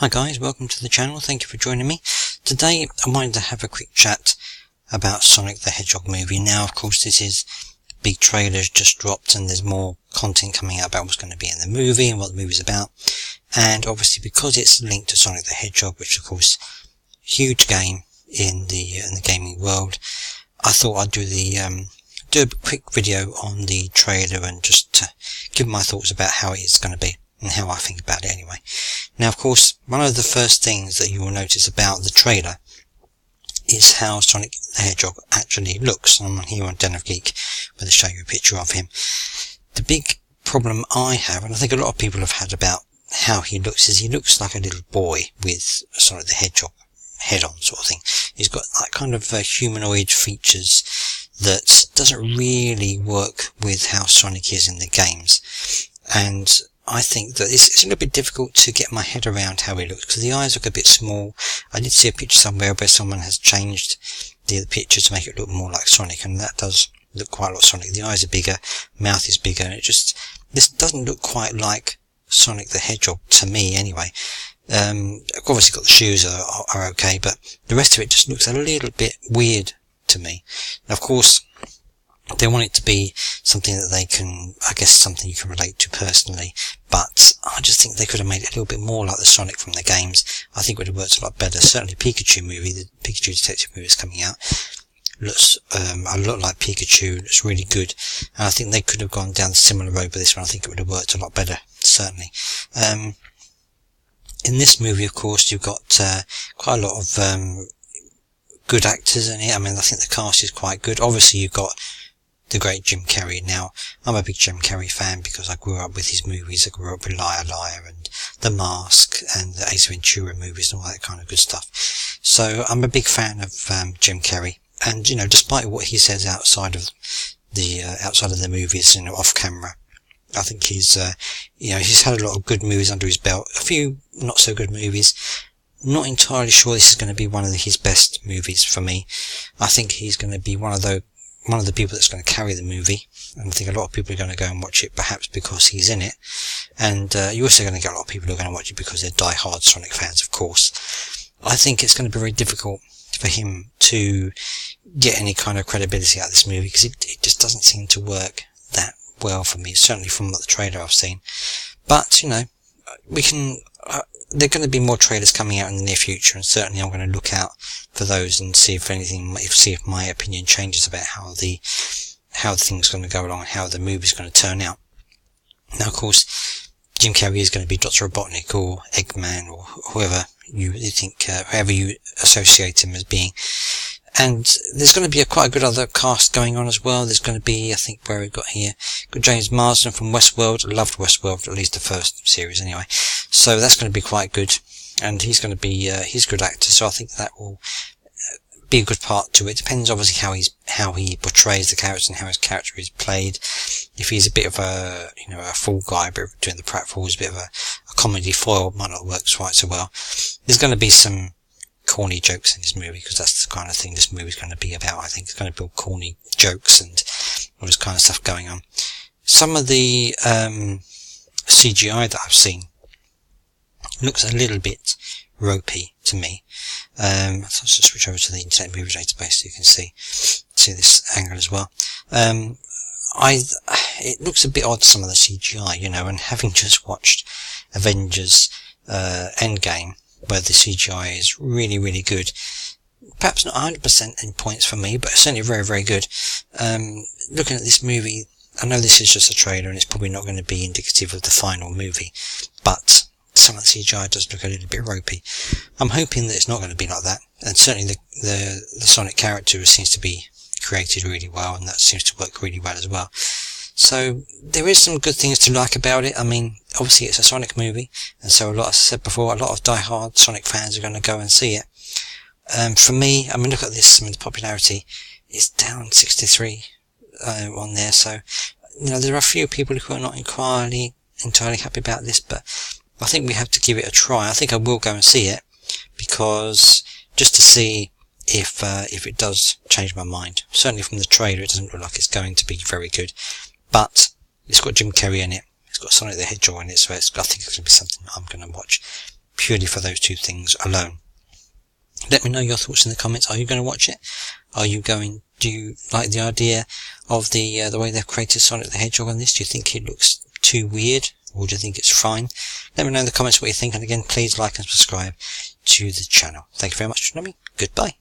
Hi guys, welcome to the channel, thank you for joining me. Today I wanted to have a quick chat about Sonic the Hedgehog movie. Now of course this is big trailers just dropped and there's more content coming out about what's going to be in the movie and what the movie's about. And obviously because it's linked to Sonic the Hedgehog, which of course huge game in the gaming world, I thought I'd do a quick video on the trailer and just give my thoughts about how it is going to be and how I think about it anyway. Now of course one of the first things that you will notice about the trailer is how Sonic the Hedgehog actually looks. I'm here on Den of Geek where they show you a picture of him. The big problem I have, and I think a lot of people have had about how he looks, is he looks like a little boy with a Sonic the Hedgehog head on sort of thing. He's got that kind of humanoid features that doesn't really work with how Sonic is in the games. And I think that it's a little bit difficult to get my head around how he looks because the eyes look a bit small. I did see a picture somewhere where someone has changed the picture to make it look more like Sonic, and that does look quite a lot Sonic. The eyes are bigger, mouth is bigger, and this doesn't look quite like Sonic the Hedgehog to me anyway. Obviously got the shoes are okay, but the rest of it just looks a little bit weird to me. Now of course they want it to be something that they can, I guess something you can relate to personally, but I just think they could have made it a little bit more like the Sonic from the games. I think it would have worked a lot better. Certainly Pikachu movie, the Pikachu Detective movie is coming out, looks a lot like Pikachu, looks really good, and I think they could have gone down a similar road with this one. I think it would have worked a lot better, certainly. In this movie of course you've got quite a lot of good actors in it. I mean I think the cast is quite good. Obviously you've got the great Jim Carrey. Now, I'm a big Jim Carrey fan because I grew up with his movies. I grew up with Liar Liar and The Mask and the Ace Ventura movies and all that kind of good stuff. So I'm a big fan of Jim Carrey. And, you know, despite what he says outside of the movies, you know, off camera, I think he's had a lot of good movies under his belt. A few not so good movies. Not entirely sure this is going to be one of his best movies for me. I think he's going to be one of the people that's going to carry the movie, and I think a lot of people are going to go and watch it perhaps because he's in it, and you're also going to get a lot of people who are going to watch it because they're die-hard Sonic fans, of course. I think it's going to be very difficult for him to get any kind of credibility out of this movie because it just doesn't seem to work that well for me, certainly from the trailer I've seen. But, you know, there are going to be more trailers coming out in the near future, and certainly I'm going to look out for those and see if my opinion changes about how the thing's going to go along and how the movie's going to turn out. Now of course Jim Carrey is going to be Dr. Robotnik or Eggman or whoever you think, whoever you associate him as being. And there's going to be quite a good other cast going on as well. There's going to be, I think, where we've got here, got James Marsden from Westworld. I loved Westworld, at least the first series anyway. So that's going to be quite good. And he's going to be, he's a good actor, so I think that will be a good part to it. Depends obviously how he portrays the character and how his character is played. If he's a bit of a fool guy, a bit of doing the pratfalls, a bit of a comedy foil, might not work quite so well. There's going to be some corny jokes in this movie because that's the kind of thing this movie's going to be about. I think it's going to be corny jokes and all this kind of stuff going on. Some of the CGI that I've seen looks a little bit ropey to me. So let's just switch over to the Internet Movie Database so you can see this angle as well. It looks a bit odd, some of the CGI, you know, and having just watched Avengers Endgame, where the CGI is really, really good. Perhaps not 100% in points for me, but certainly very, very good. Looking at this movie, I know this is just a trailer and it's probably not going to be indicative of the final movie, but some of the CGI does look a little bit ropey. I'm hoping that it's not going to be like that, and certainly the Sonic character seems to be created really well, and that seems to work really well as well. So there is some good things to like about it. I mean, obviously it's a Sonic movie, and so as I said before, a lot of die-hard Sonic fans are going to go and see it. For me, I mean, look at this. I mean, the popularity is down 63 on there. So, you know, there are a few people who are not entirely happy about this, but I think we have to give it a try. I think I will go and see it because just to see if it does change my mind. Certainly from the trailer, it doesn't look like it's going to be very good. But it's got Jim Carrey in it. It's got Sonic the Hedgehog in it, so I think it's going to be something I'm going to watch purely for those two things alone. Let me know your thoughts in the comments. Are you going to watch it? Do you like the idea of the way they've created Sonic the Hedgehog on this? Do you think it looks too weird, or do you think it's fine? Let me know in the comments what you think, and again, please like and subscribe to the channel. Thank you very much for joining me. Goodbye.